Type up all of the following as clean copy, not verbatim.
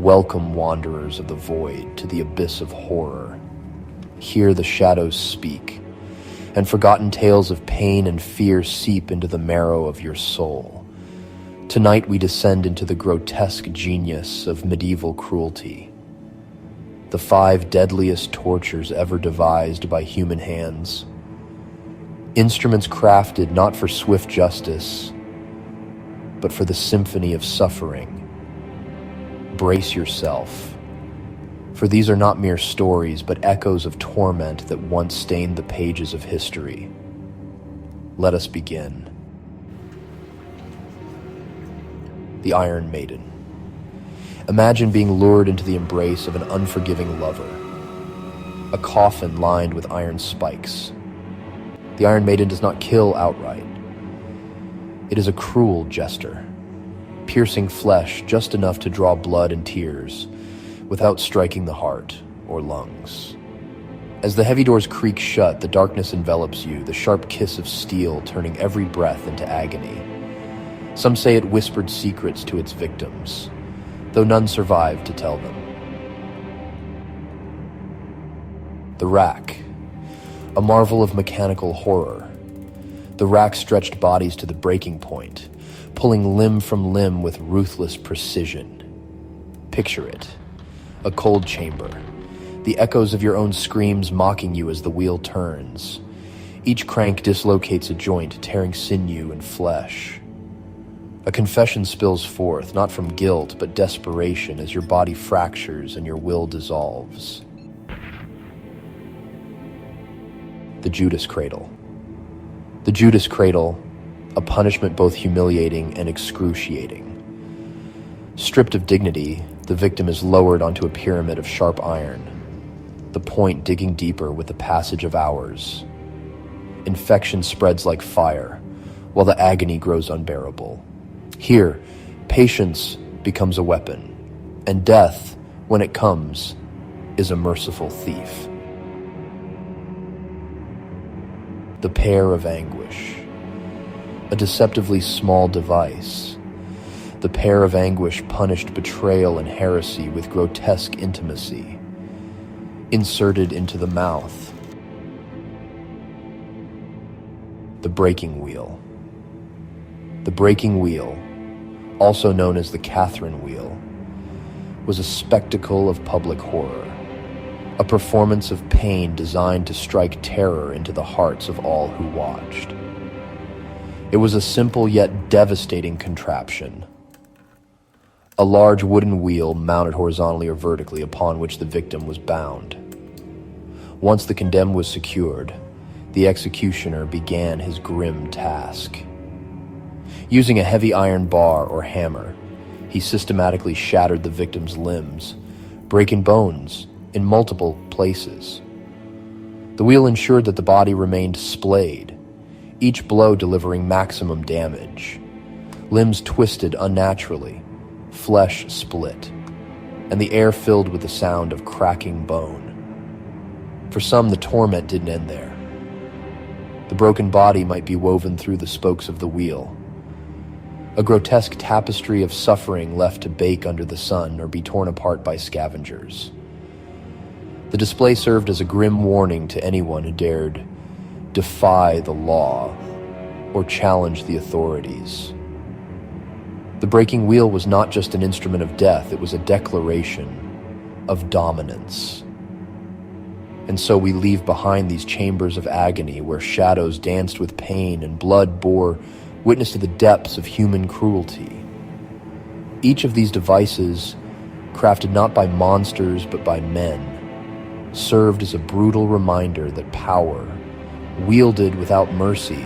Welcome, wanderers of the void, to the abyss of horror. Here the shadows speak, and forgotten tales of pain and fear seep into the marrow of your soul. Tonight we descend into the grotesque genius of medieval cruelty. The 5 deadliest tortures ever devised by human hands. Instruments crafted not for swift justice, but for the symphony of suffering. Brace yourself, for these are not mere stories, but echoes of torment that once stained the pages of history. Let us begin. The Iron Maiden. Imagine being lured into the embrace of an unforgiving lover. A coffin lined with iron spikes. The Iron Maiden does not kill outright. It is a cruel jester, piercing flesh just enough to draw blood and tears, without striking the heart or lungs. As the heavy doors creak shut, the darkness envelops you, the sharp kiss of steel turning every breath into agony. Some say it whispered secrets to its victims, though none survived to tell them. The rack, a marvel of mechanical horror. The rack stretched bodies to the breaking point, pulling limb from limb with ruthless precision. Picture it, a cold chamber, the echoes of your own screams mocking you as the wheel turns. Each crank dislocates a joint, tearing sinew and flesh. A confession spills forth, not from guilt, but desperation, as your body fractures and your will dissolves. The Judas Cradle. The Judas Cradle, a punishment both humiliating and excruciating. Stripped of dignity, the victim is lowered onto a pyramid of sharp iron, the point digging deeper with the passage of hours. Infection spreads like fire, while the agony grows unbearable. Here, patience becomes a weapon, and death, when it comes, is a merciful thief. The Pair of Anguish. A deceptively small device. The Pair of Anguish punished betrayal and heresy with grotesque intimacy, inserted into the mouth. The Breaking Wheel. The Breaking Wheel, also known as the Catherine Wheel, was a spectacle of public horror, a performance of pain designed to strike terror into the hearts of all who watched. It was a simple yet devastating contraption. A large wooden wheel mounted horizontally or vertically upon which the victim was bound. Once the condemned was secured, the executioner began his grim task. Using a heavy iron bar or hammer, he systematically shattered the victim's limbs, breaking bones in multiple places. The wheel ensured that the body remained splayed, each blow delivering maximum damage. Limbs twisted unnaturally, flesh split, and the air filled with the sound of cracking bone. For some, the torment didn't end there. The broken body might be woven through the spokes of the wheel, a grotesque tapestry of suffering left to bake under the sun or be torn apart by scavengers. The display served as a grim warning to anyone who dared defy the law or challenge the authorities. The breaking wheel was not just an instrument of death, it was a declaration of dominance. And so we leave behind these chambers of agony where shadows danced with pain and blood bore witness to the depths of human cruelty. Each of these devices, crafted not by monsters but by men, served as a brutal reminder that power, wielded without mercy,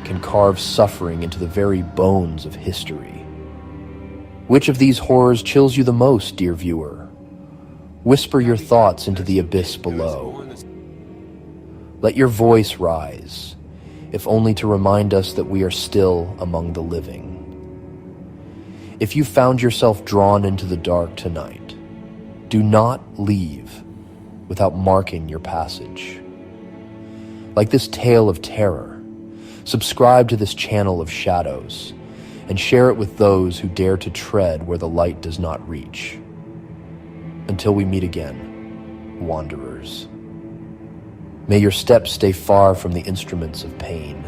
can carve suffering into the very bones of history. Which of these horrors chills you the most, dear viewer? Whisper your thoughts into the abyss below. Let your voice rise, if only to remind us that we are still among the living. If you found yourself drawn into the dark tonight, do not leave without marking your passage. Like this tale of terror, subscribe to this channel of shadows and share it with those who dare to tread where the light does not reach. Until we meet again, wanderers. May your steps stay far from the instruments of pain.